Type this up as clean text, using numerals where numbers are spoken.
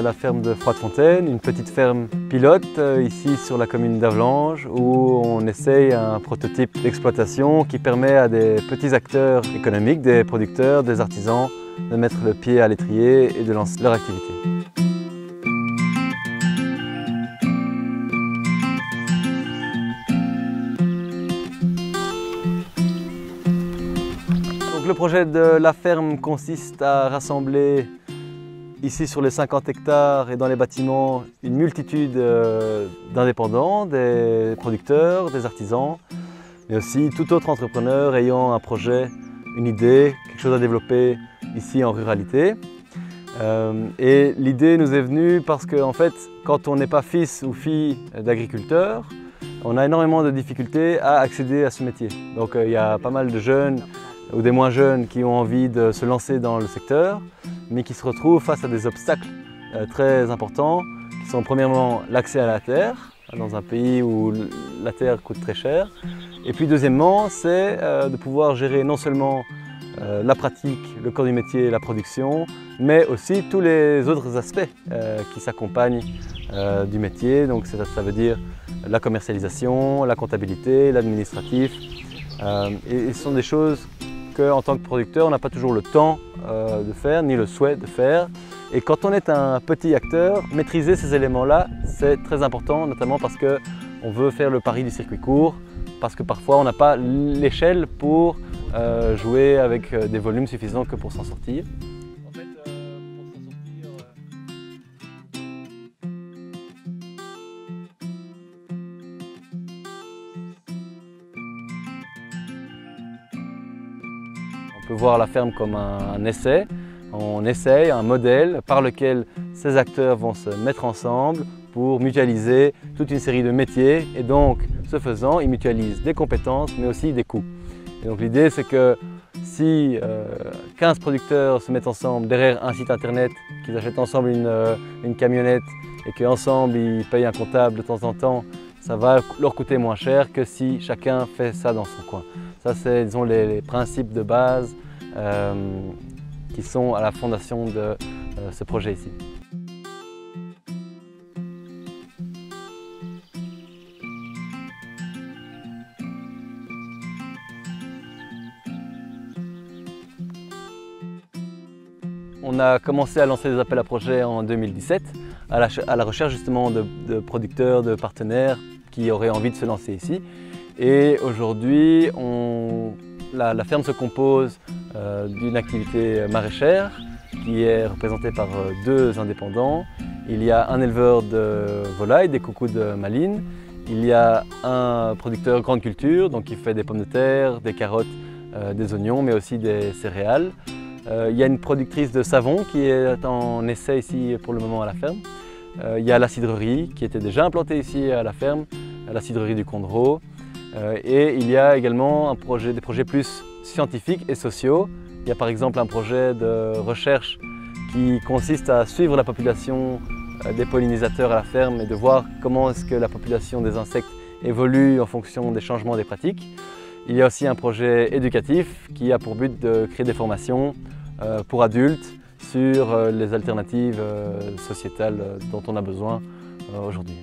a la ferme de Froidefontaine, une petite ferme pilote ici sur la commune d'Avlanges où on essaye un prototype d'exploitation qui permet à des petits acteurs économiques, des producteurs, des artisans de mettre le pied à l'étrier et de lancer leur activité. Donc le projet de la ferme consiste à rassembler ici sur les 50 hectares et dans les bâtiments une multitude d'indépendants, des producteurs, des artisans, mais aussi tout autre entrepreneur ayant un projet, une idée, quelque chose à développer ici en ruralité. Et l'idée nous est venue parce que en fait, quand on n'est pas fils ou fille d'agriculteur, on a énormément de difficultés à accéder à ce métier. Donc il y a pas mal de jeunes ou des moins jeunes qui ont envie de se lancer dans le secteur, mais qui se retrouvent face à des obstacles très importants, qui sont premièrement l'accès à la terre, dans un pays où la terre coûte très cher, et puis deuxièmement, c'est de pouvoir gérer non seulement la pratique, le corps du métier, la production, mais aussi tous les autres aspects qui s'accompagnent du métier. Donc ça veut dire la commercialisation, la comptabilité, l'administratif, et ce sont des choses qu'en tant que producteur, on n'a pas toujours le temps de faire, ni le souhait de faire. Et quand on est un petit acteur, maîtriser ces éléments-là, c'est très important, notamment parce qu'on veut faire le pari du circuit court, parce que parfois on n'a pas l'échelle pour jouer avec des volumes suffisants que pour s'en sortir. En fait, pour s'en sortir, on peut voir la ferme comme un essai. On essaye un modèle par lequel ces acteurs vont se mettre ensemble pour mutualiser toute une série de métiers et donc, ce faisant, ils mutualisent des compétences mais aussi des coûts. Et donc l'idée c'est que si 15 producteurs se mettent ensemble derrière un site internet, qu'ils achètent ensemble une camionnette et qu'ensemble ils payent un comptable de temps en temps, ça va leur coûter moins cher que si chacun fait ça dans son coin. Ça c'est disons, les principes de base qui sont à la fondation de ce projet ici. On a commencé à lancer des appels à projets en 2017 à la recherche justement de producteurs, de partenaires qui auraient envie de se lancer ici. Et aujourd'hui, la ferme se compose d'une activité maraîchère qui est représentée par 2 indépendants. Il y a un éleveur de volailles, des coucous de Malines. Il y a un producteur grande culture, donc qui fait des pommes de terre, des carottes, des oignons, mais aussi des céréales. Il y a une productrice de savon qui est en essai ici pour le moment à la ferme. Il y a la cidrerie qui était déjà implantée ici à la ferme, la cidrerie du Condreau. Et il y a également des projets plus scientifiques et sociaux. Il y a par exemple un projet de recherche qui consiste à suivre la population des pollinisateurs à la ferme et de voir comment est-ce que la population des insectes évolue en fonction des changements des pratiques. Il y a aussi un projet éducatif qui a pour but de créer des formations pour adultes sur les alternatives sociétales dont on a besoin aujourd'hui.